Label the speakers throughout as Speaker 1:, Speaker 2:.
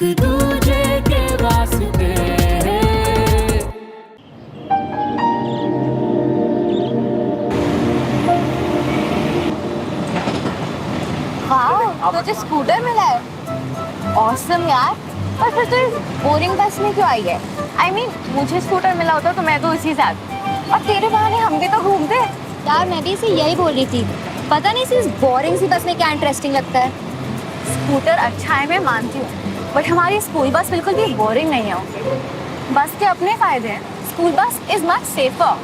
Speaker 1: एक दूजे के वास्ते।
Speaker 2: वाह, तुझे स्कूटर मिला है। ऑसम यार। पर फिर तू इस बोरिंग बस में क्यों आई है? I mean, मुझे स्कूटर मिला होता तो मैं तो इसी से आती। और तेरे बहाने हम भी तो घूमते।
Speaker 3: यार मैं भी इसे यही बोल रही थी, पता नहीं इस बोरिंग सी बस में क्या इंटरेस्टिंग लगता है।
Speaker 2: स्कूटर अच्छा है, मैं मानती हूँ, बट हमारी स्कूल बस बिल्कुल भी बोरिंग नहीं है। बस के अपने फायदे हैं। School bus is much safer.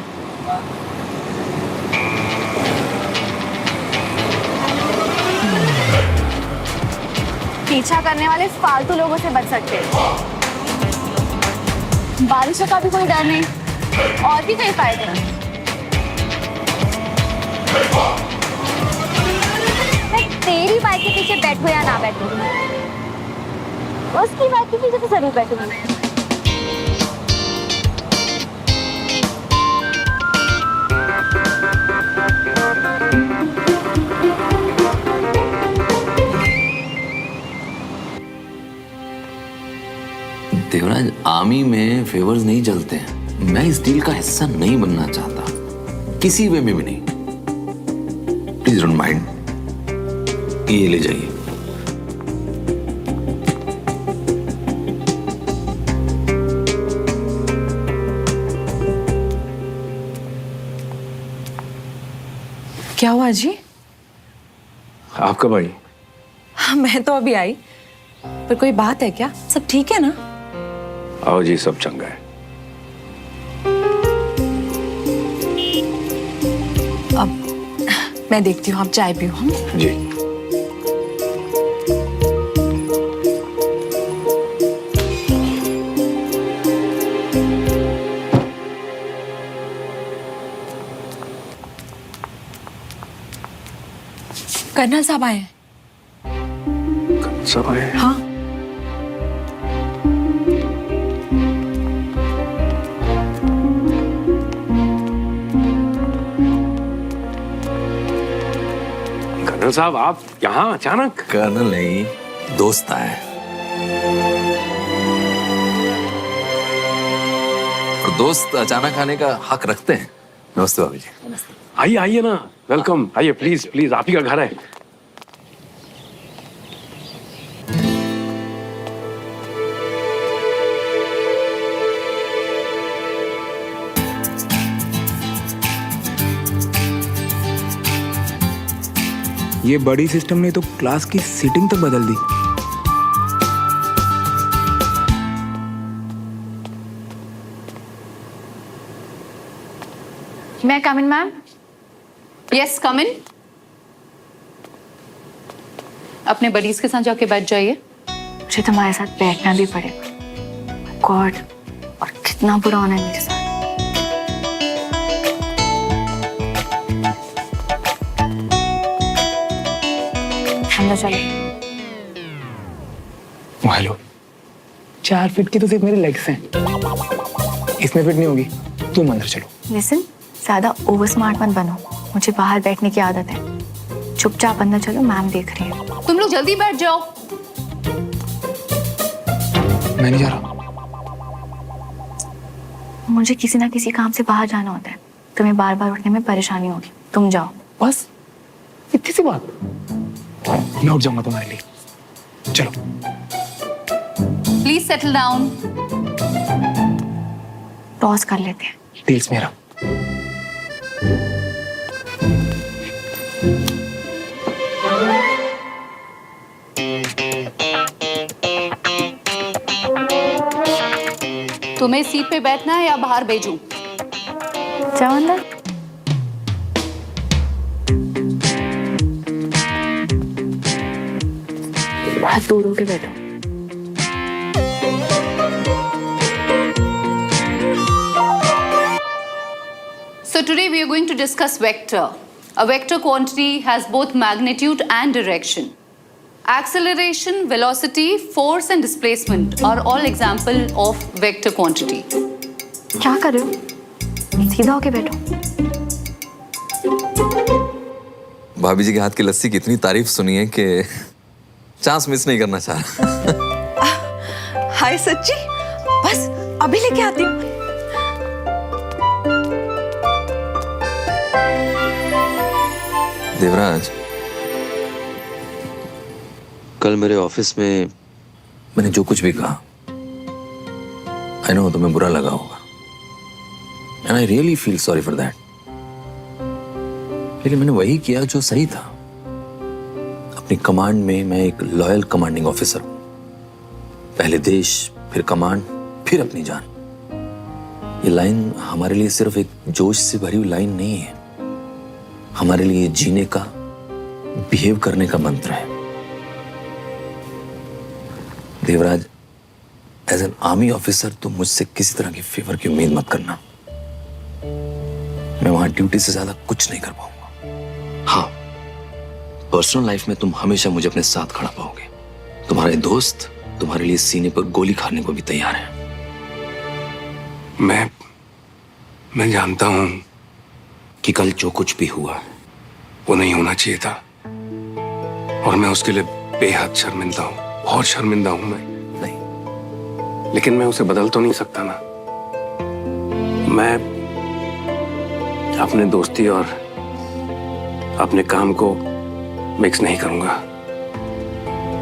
Speaker 2: पीछा करने वाले फालतू लोगों से बच सकते हैं। बारिशों का भी कोई डर नहीं, और भी कई फायदे हैं।
Speaker 3: मैं तेरी बाइक के पीछे बैठूं या ना बैठूं, उसकी बाइक के पीछे तो जरूर बैठूंगी।
Speaker 4: देवराज, आर्मी में फेवर्स नहीं चलते हैं। मैं इस डील का हिस्सा नहीं बनना चाहता, किसी वे में भी नहीं। प्लीज डोंट माइंड, ये ले जाइए।
Speaker 5: क्या हुआ जी?
Speaker 6: आप कब आई?
Speaker 5: हाँ, मैं तो अभी आई। पर कोई बात है क्या? सब ठीक है ना?
Speaker 6: आओ जी, सब चंगा है।
Speaker 5: अब मैं देखती हूँ, आप चाय पियो। हम
Speaker 6: जी।
Speaker 5: कर्नल साहब आए हैं।
Speaker 6: सब आए?
Speaker 5: हाँ।
Speaker 6: कर्नल साहब, आप यहाँ अचानक?
Speaker 4: कर्नल नहीं, दोस्त आए। और दोस्त अचानक आने का हक रखते हैं। नमस्ते भाभी जी।
Speaker 6: आइए आइए ना, वेलकम। आइए, प्लीज प्लीज, आप ही का घर है।
Speaker 7: ये बड़ी सिस्टम ने तो क्लास की सीटिंग तक बदल दी।
Speaker 2: मैं कम इन मैम?
Speaker 8: यस, कम इन। अपने बडीज के साथ जाके बैठ जाइए।
Speaker 2: मुझे तुम्हारे साथ बैठना भी पड़ेगा। गॉड, और कितना बुरा होना है मेरे साथ। अंदर चलो।
Speaker 7: हेलो, 4 फीट की तो सिर्फ मेरे लेग्स हैं, इसमें फिट नहीं होगी। तुम अंदर चलो।
Speaker 2: लिसन, ज्यादा ओवर स्मार्ट मत बनो। मुझे बाहर बैठने की आदत है। चुपचाप अंदर चलो, मैम देख रही है।
Speaker 8: तुम लोग जल्दी बैठ जाओ।
Speaker 7: मैं नहीं जा रहा।
Speaker 2: मुझे किसी ना किसी काम से बाहर जाना होता है। तुम्हें बार बार उठने में परेशानी होगी। तुम जाओ।
Speaker 7: बस इतनी सी बात? मैं उठ जाऊंगा तुम्हारे लिए। चलो।
Speaker 8: Please settle down.
Speaker 2: टॉस कर लेते हैं।
Speaker 7: डील्स मेरा।
Speaker 8: तुम्हें सीट पे बैठना है या बाहर भेजूं?
Speaker 2: जाओ अंदर। हाथ दूर होके बैठो।
Speaker 8: So today we are going to discuss vector. A vector quantity has both magnitude and direction. Acceleration, velocity, force and displacement are all example of vector quantity.
Speaker 2: क्या कर रहे हो? सीधा होके बैठो।
Speaker 4: भाभी जी के हाथ की लस्सी की इतनी तारीफ सुनी है कि चांस मिस नहीं करना चाह रहा।
Speaker 5: हाय सच्ची, बस अभी लेके आती हूँ।
Speaker 4: देवराज, कल मेरे ऑफिस में मैंने जो कुछ भी कहा, आई नो तुम्हें बुरा लगा होगा, and I really feel sorry for that. लेकिन मैंने वही किया जो सही था। अपनी कमांड में मैं एक लॉयल कमांडिंग ऑफिसर हूं। पहले देश, फिर कमांड, फिर अपनी जान। ये लाइन हमारे लिए सिर्फ एक जोश से भरी हुई लाइन नहीं है, हमारे लिए जीने का, बिहेव करने का मंत्र है। Devraj, as an army officer तुम मुझसे किसी तरह की फेवर की उम्मीद मत करना। मैं वहां ड्यूटी से ज्यादा कुछ नहीं कर पाऊंगा। हाँ, पर्सनल लाइफ में तुम हमेशा मुझे अपने साथ खड़ा पाओगे। तुम्हारे दोस्त तुम्हारे लिए सीने पर गोली खाने को भी तैयार है।
Speaker 6: मैं जानता हूं
Speaker 4: कि कल जो कुछ भी हुआ
Speaker 6: वो नहीं होना चाहिए था, और मैं उसके लिए बेहद शर्मिंदा हूं, बहुत शर्मिंदा हूं मैं।
Speaker 4: नहीं,
Speaker 6: लेकिन मैं उसे बदल तो नहीं सकता ना। मैं अपने दोस्ती और अपने काम को मिक्स नहीं करूंगा,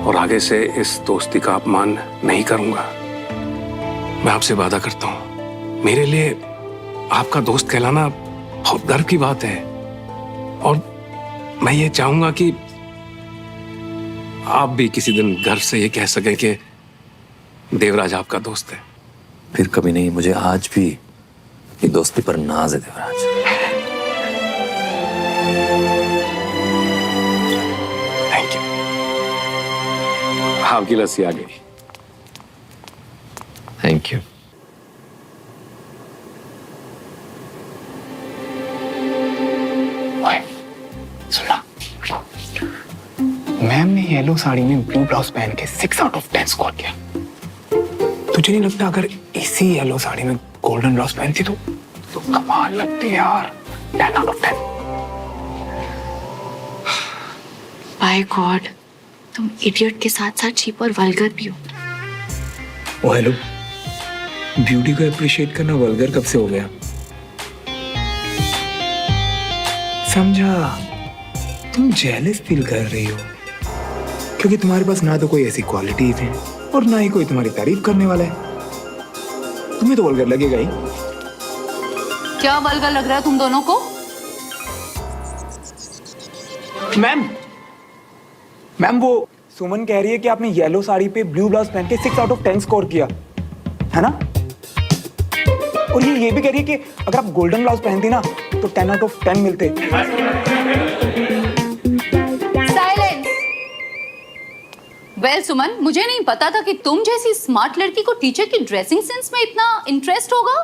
Speaker 6: और आगे से इस दोस्ती का अपमान नहीं करूंगा। मैं आपसे वादा करता हूं, मेरे लिए आपका दोस्त कहलाना बहुत गर्व की बात है, और मैं ये चाहूंगा कि आप भी किसी दिन गर्व से ये कह सकें कि देवराज आपका दोस्त है।
Speaker 4: फिर कभी नहीं, मुझे आज भी ये दोस्ती पर नाज है देवराज।
Speaker 6: Thank you. आपकी लस्सी आ गई।
Speaker 4: Thank you.
Speaker 7: सुना, मैम ने येलो साड़ी में ब्लू ब्लाउज पहन के 6 आउट ऑफ 10 स्कोर किया। तुझे नहीं लगता अगर इसी येलो साड़ी में गोल्डन ब्लाउज पहनती तो कमाल लगती यार। 10 आउट ऑफ 10।
Speaker 9: बाय गॉड, तुम इडियट के साथ साथ चीप और वल्गर भी हो।
Speaker 7: ओ हेलो, ब्यूटी को अप्रिशिएट करना वल्गर कब से हो गया? समझा, तुम जेलस फील कर रही हो क्योंकि तुम्हारे पास ना तो कोई ऐसी क्वालिटीज है और ना ही कोई तुम्हारी तारीफ करने वाला है। तुम्हें तो वल्गर लगेगा ही।
Speaker 8: क्या वल्गर लग रहा है तुम दोनों को?
Speaker 7: मैम वो सुमन कह रही है कि आपने येलो साड़ी पे ब्लू ब्लाउज पहन के 6 आउट ऑफ 10 स्कोर किया है ना, और ये भी कह रही है कि अगर आप गोल्डन ब्लाउज पहनती ना तो 10 आउट ऑफ 10 मिलते।
Speaker 8: साइलेंस। वेल सुमन, मुझे नहीं पता था कि तुम जैसी स्मार्ट लड़की को टीचर की ड्रेसिंग सेंस में इतना इंटरेस्ट होगा।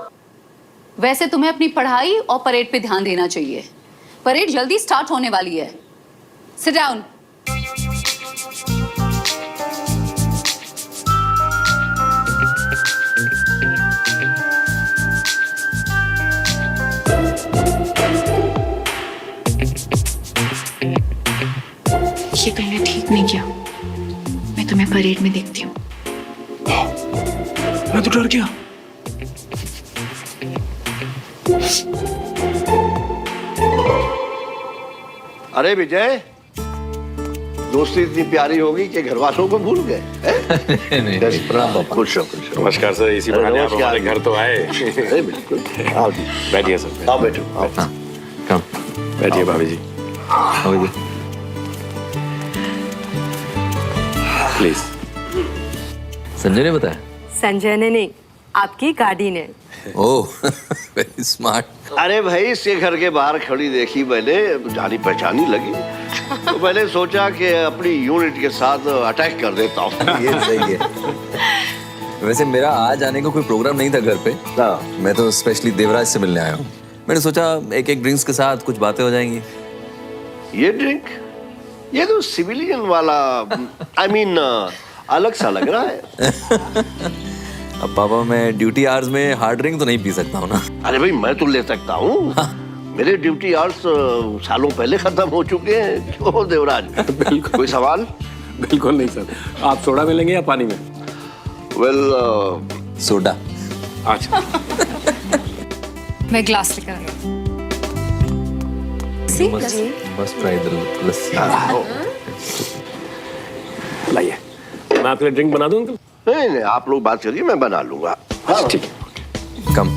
Speaker 8: वैसे तुम्हें अपनी पढ़ाई और परेड पे ध्यान देना चाहिए। परेड जल्दी स्टार्ट होने वाली है। Sit down.
Speaker 9: ये तुमने ठीक नहीं किया। मैं तुम्हें परेड में देखती हूँ।
Speaker 7: मैं तो डर गया।
Speaker 10: अरे विजय, दोस्ती इतनी प्यारी होगी कि घर वालों को भूल गए। खुश रहो।
Speaker 6: नमस्कार सर, इसी बहाने आप हमारे घर तो आए।
Speaker 10: अरे बिल्कुल, आओ जी,
Speaker 6: बैठिए सर।
Speaker 10: आओ बैठो, आओ।
Speaker 4: कम
Speaker 6: बैठिए भाभी जी, प्लीज।
Speaker 4: संजय ने बताया?
Speaker 5: संजय ने नहीं, आपकी गाड़ी ने।
Speaker 4: ओह, वेरी स्मार्ट।
Speaker 10: अरे भाई, इसके घर के बाहर खड़ी देखी मैंने, जानी पहचानी लगी, तो मैंने सोचा कि अपनी यूनिट के साथ अटैक कर देता हूँ।
Speaker 4: ये सही है। वैसे मेरा आज आने का कोई प्रोग्राम नहीं था घर पे। मैं तो स्पेशली देवराज से मिलने आया हूँ। मैंने सोचा एक एक ड्रिंक्स के साथ कुछ बातें हो जाएंगी।
Speaker 10: ये ड्रिंक, ये तो सिविलियन वाला, I mean, अलग सा लग रहा है।
Speaker 4: अब पापा, मैं ड्यूटी आवर्स में हार्ड ड्रिंक तो नहीं पी सकता हूँ ना।
Speaker 10: अरे भाई, मैं तो ले सकता हूँ। मेरे ड्यूटी आवर्स सालों पहले खत्म हो चुके हैं। क्यों देवराज,
Speaker 6: बिल्कुल।
Speaker 10: कोई सवाल?
Speaker 6: बिल्कुल नहीं सर। आप सोडा में लेंगे या पानी में?
Speaker 10: Well
Speaker 4: soda.
Speaker 6: अच्छा
Speaker 5: मैं ग्लास लेकर आई हूँ।
Speaker 4: मस्त ट्राई द लस्सी।
Speaker 6: लाइए, मैं आपके लिए ड्रिंक बना दूं अंकल?
Speaker 10: नहीं नहीं, आप लोग बात करिए, मैं बना लूंगा। हाँ
Speaker 6: ठीक है।
Speaker 4: कम।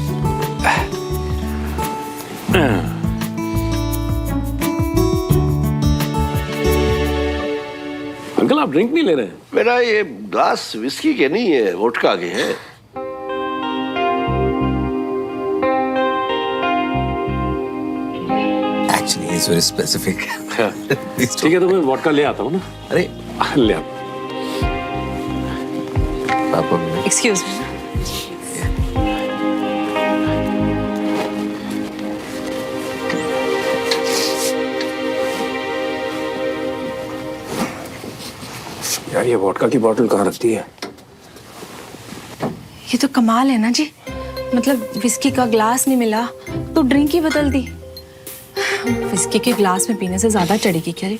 Speaker 6: अंकल आप ड्रिंक नहीं ले रहे हैं?
Speaker 10: मेरा ये ग्लास विस्की के नहीं है, वोडका के है।
Speaker 4: Actually, it's very specific.
Speaker 6: ठीक है, तो मैं वोडका ले आता हूँ ना।
Speaker 4: अरे
Speaker 6: ले आता।
Speaker 4: पापा
Speaker 5: एक्सक्यूज मी।
Speaker 6: यार ये वोडका की बोतल कहाँ रखती है?
Speaker 5: ये तो कमाल है ना जी, मतलब विस्की का ग्लास नहीं मिला तो ड्रिंक ही बदल दी। विस्की के ग्लास में पीने से ज्यादा चढ़ेगी क्या रे?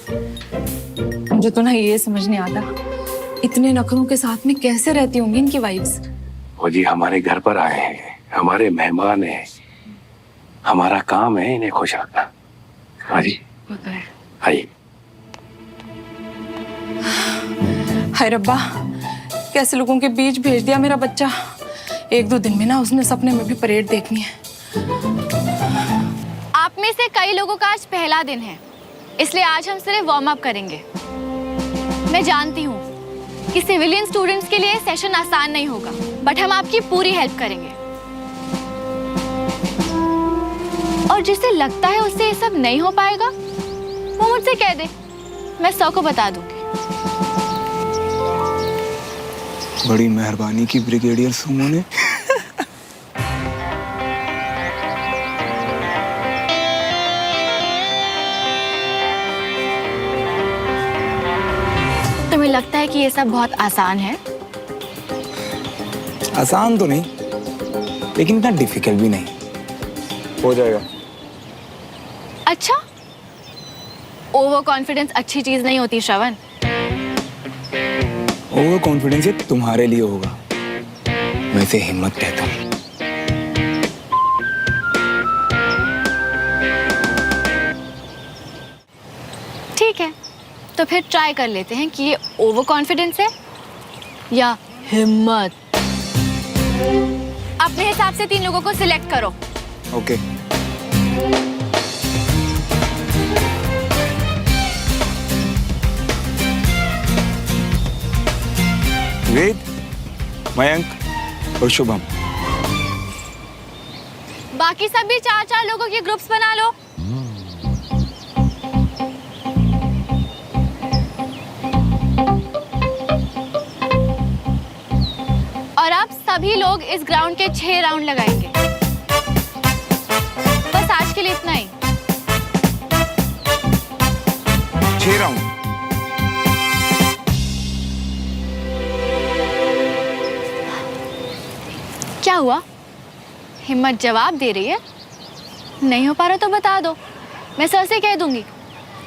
Speaker 5: मुझे तो ना ये समझ नहीं आता, इतने नखरों के साथ में कैसे रहती होंगी इनकी वाइफ्स।
Speaker 6: वो जी हमारे घर पर आए हैं, हमारे मेहमान हैं, हमारा काम है इन्हें खुश रखना। हाँ जी आइए।
Speaker 5: हाय रब्बा, कैसे लोगों के बीच भेज दिया मेरा बच्चा। एक दो दिन में ना उसने सपने में भी परेड देखनी है।
Speaker 2: आप में से कई लोगों का आज पहला दिन है, इसलिए आज हम सिर्फ वार्म अप करेंगे। मैं जानती हूँ कि सिविलियन स्टूडेंट्स के लिए सेशन आसान नहीं होगा, बट हम आपकी पूरी हेल्प करेंगे। और जिसे लगता है उससे ये सब नहीं हो पाएगा, वो मुझसे कह दे, मैं 100 को बता दूंगी।
Speaker 7: बड़ी मेहरबानी की ब्रिगेडियर सुमो ने।
Speaker 2: तुम्हें लगता है कि ये सब बहुत आसान है?
Speaker 7: आसान तो नहीं, लेकिन इतना डिफिकल्ट भी नहीं। हो जाएगा।
Speaker 2: अच्छा, ओवर कॉन्फिडेंस अच्छी चीज नहीं होती श्रवण।
Speaker 7: ओवर कॉन्फिडेंस ये तुम्हारे लिए होगा, मैं इसे हिम्मत कहता हूँ।
Speaker 2: ठीक है, तो फिर ट्राई कर लेते हैं कि ये ओवर कॉन्फिडेंस है या हिम्मत। अपने हिसाब से 3 लोगों को सिलेक्ट करो।
Speaker 7: ओके। वेद, मयंक और शुभम।
Speaker 2: बाकी सब भी 4-4 लोगों के ग्रुप्स बना लो। और आप सभी लोग इस ग्राउंड के 6 राउंड लगाएंगे। बस आज के लिए इतना ही।
Speaker 7: 6 राउंड।
Speaker 2: क्या हुआ? हिम्मत जवाब दे रही है? नहीं हो पा रहा तो बता दो, मैं सर से कह दूंगी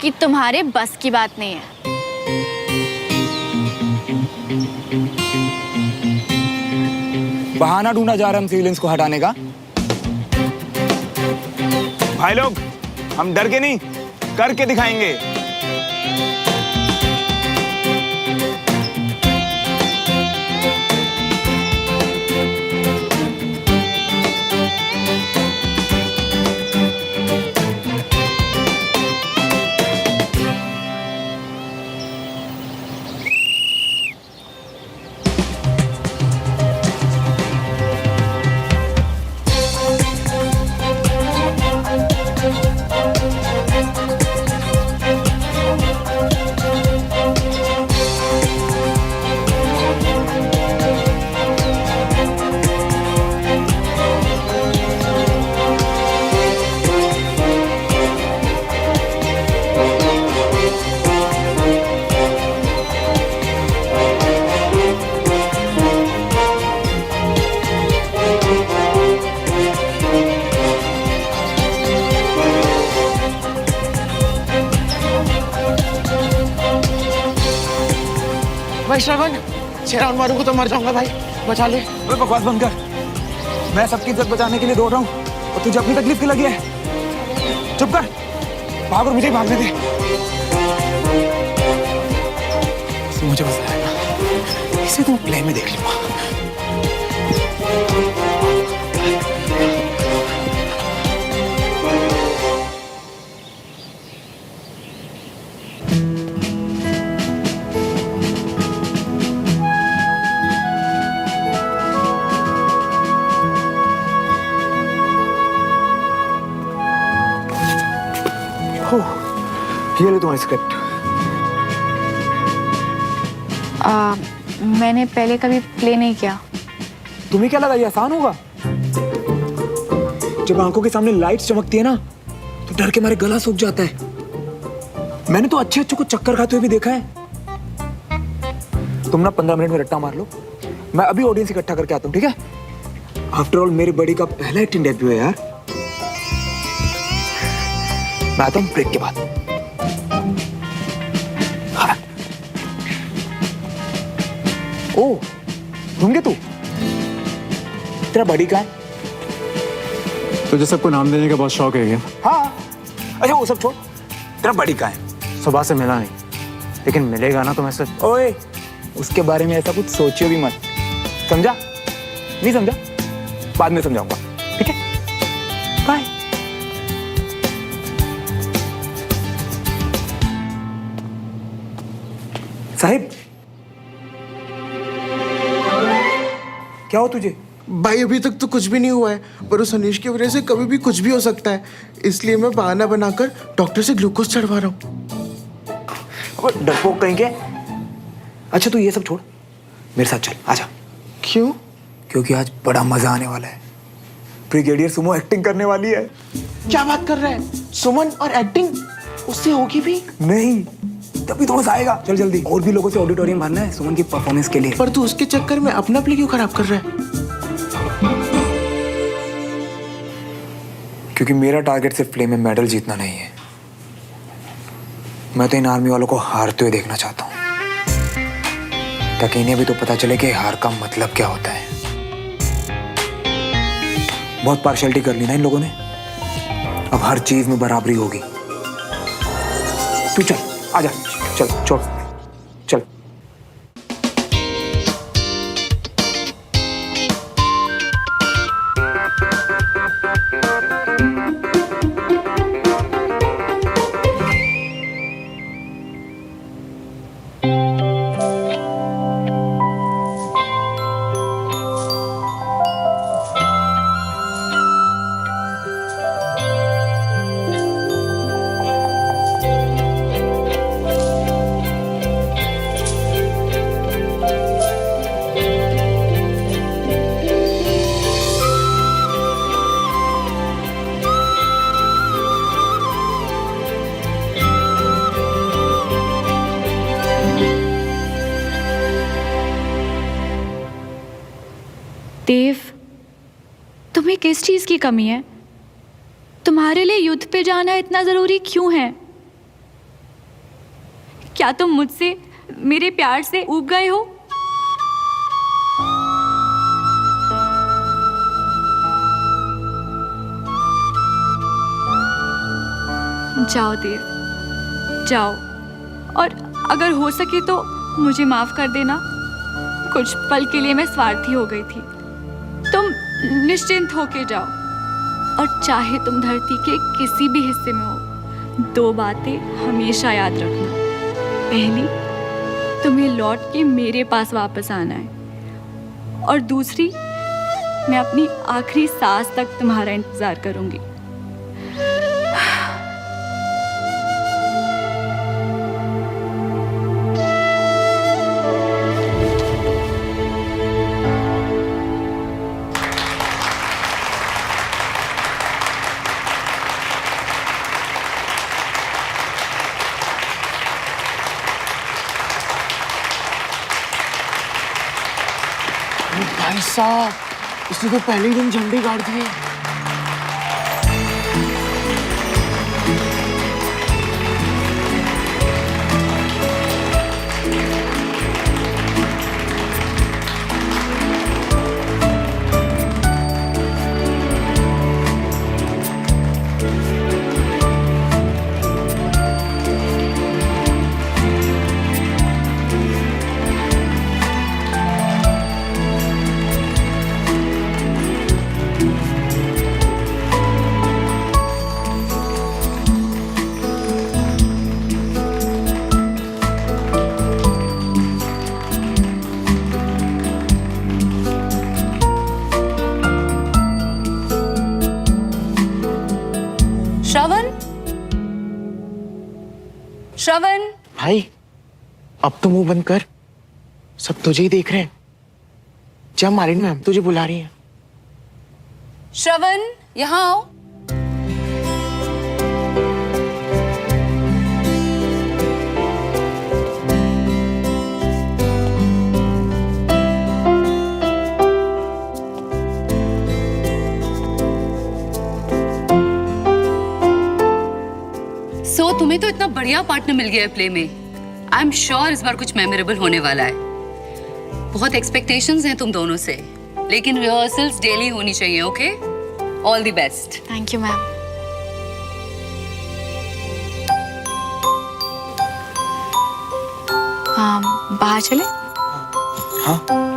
Speaker 2: कि तुम्हारे बस की बात नहीं है।
Speaker 7: बहाना ढूंढा जा रहा है हम सिविलियंस को हटाने का। भाई लोग, हम डर के नहीं, करके दिखाएंगे।
Speaker 5: भाई श्रवण,
Speaker 11: 6 राउंड मारूंगा तो मर जाऊंगा भाई, बचा ले।
Speaker 7: ओए बकवास बंद कर। मैं सबकी इज्जत बचाने के लिए दौड़ रहा हूँ और तुझे अपनी तकलीफ की लगी है। चुप कर, भाग और मुझे भागने दे। इसे मुझे बस आएगा, इसे तो प्ले में देख लूंगा। ये ले तुम्हारी स्क्रिप्ट।
Speaker 2: मैंने पहले कभी प्ले नहीं किया।
Speaker 7: तुम्हें क्या लगा ये आसान होगा? जब आंखों के सामने लाइट्स चमकती है ना तो डर के मारे गला सूख जाता है। मैंने तो अच्छे को चक्कर खाते हुए भी देखा है। तुम ना 15 मिनट में रट्टा मार लो, मैं अभी ऑडियंस इकट्ठा करके आता हूँ, ठीक है? आफ्टर ऑल मेरे बड़ी का पहला एक्टिंग डेब्यू है यार। मैं आता हूँ ब्रेक के बाद। हाँ। ओ, ढूंढे तू? तेरा बड़ी कहाँ है?
Speaker 12: तुझे सबको नाम देने का बहुत शौक है क्या?
Speaker 7: हाँ। अच्छा वो सब छोड़, तेरा बड़ी कहाँ है?
Speaker 12: सुबह से मिला नहीं, लेकिन मिलेगा ना तो मैं सिर्फ।
Speaker 7: ओए, उसके बारे में ऐसा कुछ सोचियो भी मत, समझा? नहीं समझा? बाद में समझाऊंगा, ठीक है? बाय। साहिब, क्या हो तुझे?
Speaker 11: भाई अभी तक तो कुछ भी नहीं हुआ है, पर उस अनीश की वजह से कभी भी कुछ भी हो सकता है, इसलिए मैं बहाना बनाकर डॉक्टर से ग्लूकोज चढ़वा रहा हूँ।
Speaker 7: डरपोक कहीं के। अच्छा तू ये सब छोड़, मेरे साथ चल, आजा।
Speaker 11: क्यों?
Speaker 7: क्योंकि आज बड़ा मजा आने वाला है। ब्रिगेडियर सुमो एक्टिंग करने वाली है।
Speaker 11: क्या बात कर रहा है? सुमन और एक्टिंग उससे होगी भी?
Speaker 7: नहीं, तभी तो मजा आएगा। चल जल्दी, और भी लोगों से ऑडिटोरियम भरना है सुमन की परफॉर्मेंस के लिए।
Speaker 11: पर तू उसके चक्कर में अपना प्ले क्यों खराब कर रहा है?
Speaker 7: क्योंकि मेरा टारगेट सिर्फ प्ले में मेडल जीतना नहीं है, मैं तो इन आर्मी वालों को हारते हुए देखना चाहता हूँ, ताकि इन्हें भी तो पता चले कि हार का मतलब क्या होता है। बहुत पार्शियलिटी कर ली ना इन लोगों ने, अब हर चीज में बराबरी होगी। तू चल, आजा, चल, छोड़, चल।
Speaker 2: देव, तुम्हें किस चीज की कमी है? तुम्हारे लिए युद्ध पे जाना इतना जरूरी क्यों है? क्या तुम मुझसे, मेरे प्यार से ऊब गए हो? जाओ देव, जाओ, और अगर हो सके तो मुझे माफ कर देना। कुछ पल के लिए मैं स्वार्थी हो गई थी। तुम निश्चिंत होके जाओ, और चाहे तुम धरती के किसी भी हिस्से में हो, 2 बातें हमेशा याद रखना। पहली, तुम्हें लौट के मेरे पास वापस आना है, और दूसरी, मैं अपनी आखिरी सांस तक तुम्हारा इंतजार करूंगी।
Speaker 11: भाई साहब, इसने तो पहले ही दिन झंडे गाड़ दिए।
Speaker 8: श्रवण,
Speaker 11: भाई अब तो मुंह बंद कर, सब तुझे ही देख रहे हैं। जा मारिन मैम तुझे बुला रही है।
Speaker 8: श्रवण, यहाँ आओ। तुम्हें तो इतना बढ़िया पार्टनर मिल गया है प्ले में। आई एम श्योर इस बार कुछ मेमोरेबल होने वाला है। बहुत एक्सपेक्टेशंस हैं तुम दोनों से, लेकिन रिहर्सल्स डेली होनी चाहिए। Okay, all the best.
Speaker 2: Thank you ma'am. बाहर चले?
Speaker 7: हाँ।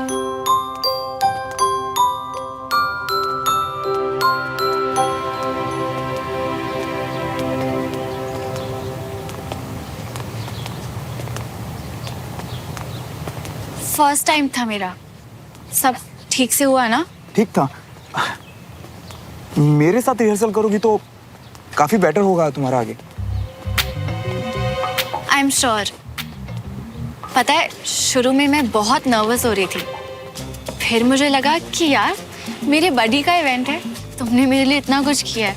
Speaker 2: फर्स्ट टाइम था मेरा, सब ठीक से हुआ ना?
Speaker 7: ठीक था। मेरे साथ रिहर्सल करोगी तो काफी बेटर होगा तुम्हारा आगे।
Speaker 2: I am sure. पता है, शुरू में मैं बहुत नर्वस हो रही थी, फिर मुझे लगा कि यार मेरे बर्थडे का इवेंट है, तुमने मेरे लिए इतना कुछ किया है।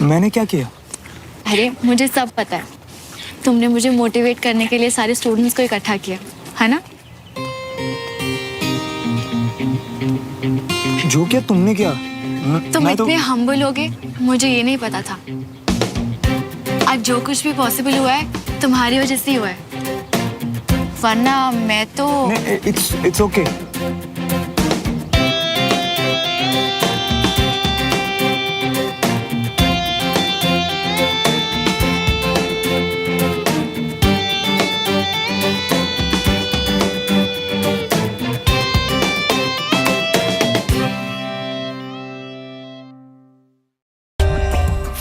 Speaker 7: मैंने क्या किया?
Speaker 2: अरे मुझे सब पता है। तुमने मुझे मोटिवेट करने के लिए सारे स्टूडेंट्स को इकट्ठा किया, है ना?
Speaker 7: जो क्या तुमने किया?
Speaker 2: तुम इतने हम्बल हो गए, मुझे ये नहीं पता था। आज जो कुछ भी पॉसिबल हुआ है तुम्हारी वजह से ही हुआ है, वरना मैं तो
Speaker 7: it's okay.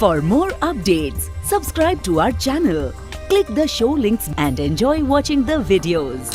Speaker 13: For more updates, subscribe to our channel, click the show links and enjoy watching the videos.